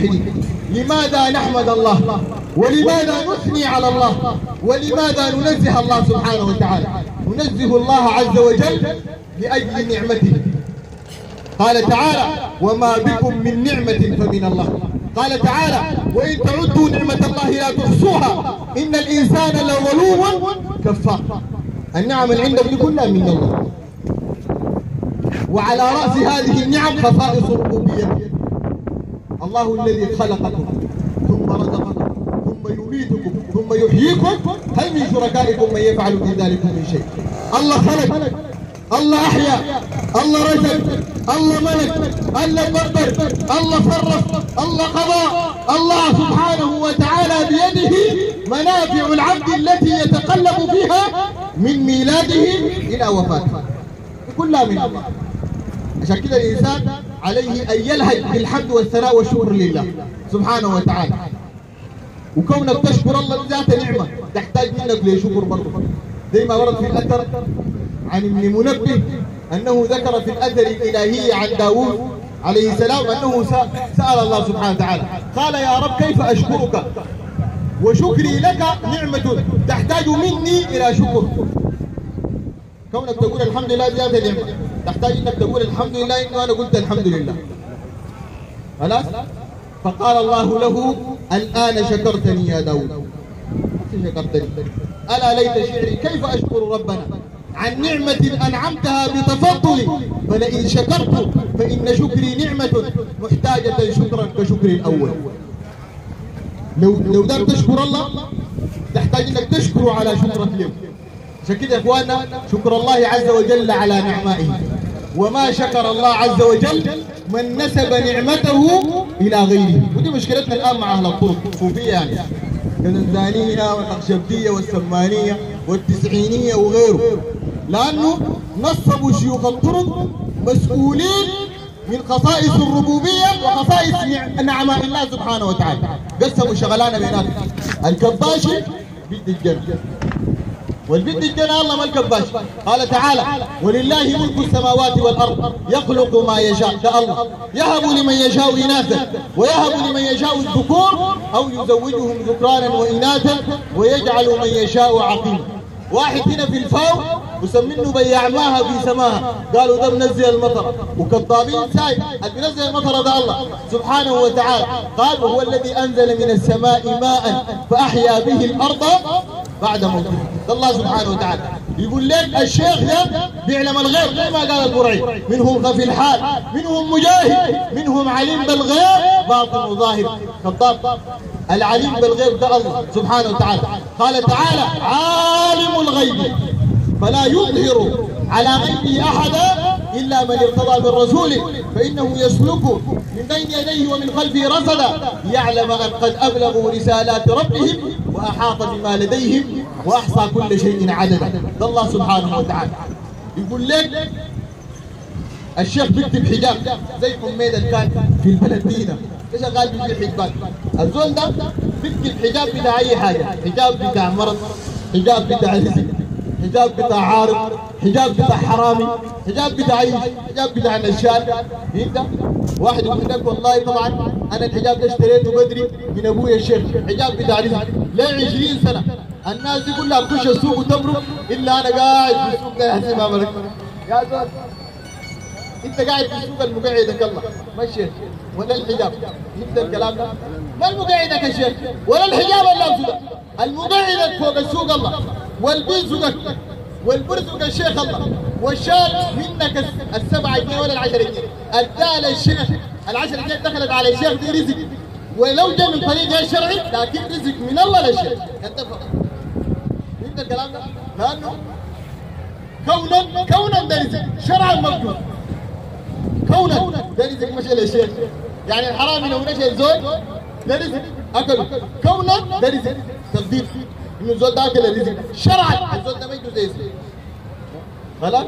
الموحدين. لماذا نحمد الله؟ ولماذا نثني على الله؟ ولماذا ننزه الله سبحانه وتعالى؟ ننزه الله عز وجل لأجل نعمته. قال تعالى: وما بكم من نعمة فمن الله. قال تعالى: وإن تعدوا نعمة الله لا تحصوها إن الإنسان لظلوم كفار. النعم اللي عندك دي كلها من الله. وعلى رأس هذه النعم خصائص الربوبية. الله الذي خلقكم ثم رزقكم ثم يميتكم ثم يحييكم، هل من شركائكم من يفعل من ذلك من شيء؟ الله خلق، الله أحيا، الله رزق، الله ملك، الله قدر، الله صرف، الله قضى. الله سبحانه وتعالى بيده منافع العبد التي يتقلب فيها من ميلاده إلى وفاته، كلها من الله. عشان كده الإنسان عليه أن يلهج بالحمد والثناء والشكر لله سبحانه وتعالى. وكونك تشكر الله ذات نعمة تحتاج منك لشكر برضه، زي ما ورد في الأثر عن ابن منبه أنه ذكر في الأثر الإلهي عن داوود عليه السلام أنه سأل الله سبحانه وتعالى، قال: يا رب كيف أشكرك وشكري لك نعمة تحتاج مني إلى شكر. كونك تقول الحمد لله ذات نعمة تحتاج انك تقول الحمد لله انه انا قلت الحمد لله. خلاص؟ فقال الله له: الآن شكرتني يا داود. شكرتني. ألا ليت شعري كيف أشكر ربنا عن نعمة أنعمتها بتفضلي، فلئن شكرت فإن شكري نعمة محتاجة شكرا كشكر الأول. لو قدرت تشكر الله تحتاج انك تشكره على شكرك له. عشان كده يا اخواننا شكر الله عز وجل على نعمائه. وما شكر الله عز وجل من نسب نعمته الى غيره. ودي مشكلتنا الان مع اهل الطرق الصوفيه، يعني الزنزانيه والنقشبنديه والسمانيه والتسعينيه وغيره، لانه نصبوا شيوخ الطرق مسؤولين من خصائص الربوبيه وخصائص نعماء الله سبحانه وتعالى. قسموا شغلانه بيناتهم. الكباشي بيد الجنه، والبيد الجنة الله ما الكباش. قال تعالى: ولله ملك السماوات والأرض يخلق ما يشاء. ده الله يهب لمن يشاء إناثا ويهب لمن يشاء الذكور أو يزوجهم ذكرانا وإناثا ويجعل من يشاء عقيما. واحد هنا في الفاو وسمينه بيعماها في سماها، قالوا ده منزل المطر، وكذابين ساي اللي بينزل المطر ده الله سبحانه وتعالى. قال: وهو الذي أنزل من السماء ماء فأحيا به الأرض بعد موتها. الله سبحانه وتعالى يقول لك الشيخ ده بيعلم الغيب زي ما قال البرعي: منهم خفي الحال، منهم مجاهد، منهم عليم بالغيب باطن وظاهر. خطاب العليم بالغيب ده الله سبحانه وتعالى. قال تعالى: عالم الغيب فلا يظهر على غيبه احدا الا من ارتضى من رسول فانه يسلك من بين يديه ومن خلفه رصدا ليعلم ان قد ابلغوا رسالات ربهم واحاط بما لديهم واحصى كل شيء عددا. ده الله سبحانه وتعالى يقول لك الشيخ بيكتب حجاب زي حميد اللي كان في البلد دينا شغال بيكتب حجاب. الزول ده بيكتب حجاب بتاع اي حاجه، حجاب بتاع مرض، حجاب بتاع رزق، حجاب بتاع عارض، حجاب بتاع حرامي، حجاب بتاع عيش، حجاب بتاع نشال. انت واحد يقول لك والله طبعا انا الحجاب ده اشتريته بدري من ابويا الشيخ، حجاب بتاع رزق لا 20 سنه الناس دي كلها تخش السوق وتمرق الا انا قاعد في السوق ده يحسب ما ملك. يا زول انت قاعد في السوق المقعدك الله ما الشيخ ولا الحجاب؟ انت الكلام ده ما المقعدك يا شيخ ولا الحجاب ولا السوق، المقعدك فوق السوق الله، والبرزقك والبرزق الشيخ الله، والشال منك ال7 جنيه ولا ال10 جنيه ادى للشيخ ال10 جنيه دخلت على الشيخ دي رزق، ولو جاء من طريق غير شرعي لكن رزق من الله للشيخ. اتفق انت الكلام ده؟ لانه كونا ده رزق شرعا مقبول، كونا ده رزق مشى للشيخ. يعني الحرامي لو نشى الزول ده رزق اكله، كونا ده رزق تقدير انه الزول ده اكل الرزق. شرعا الزول ده ما يجوز يسلم. خلاص؟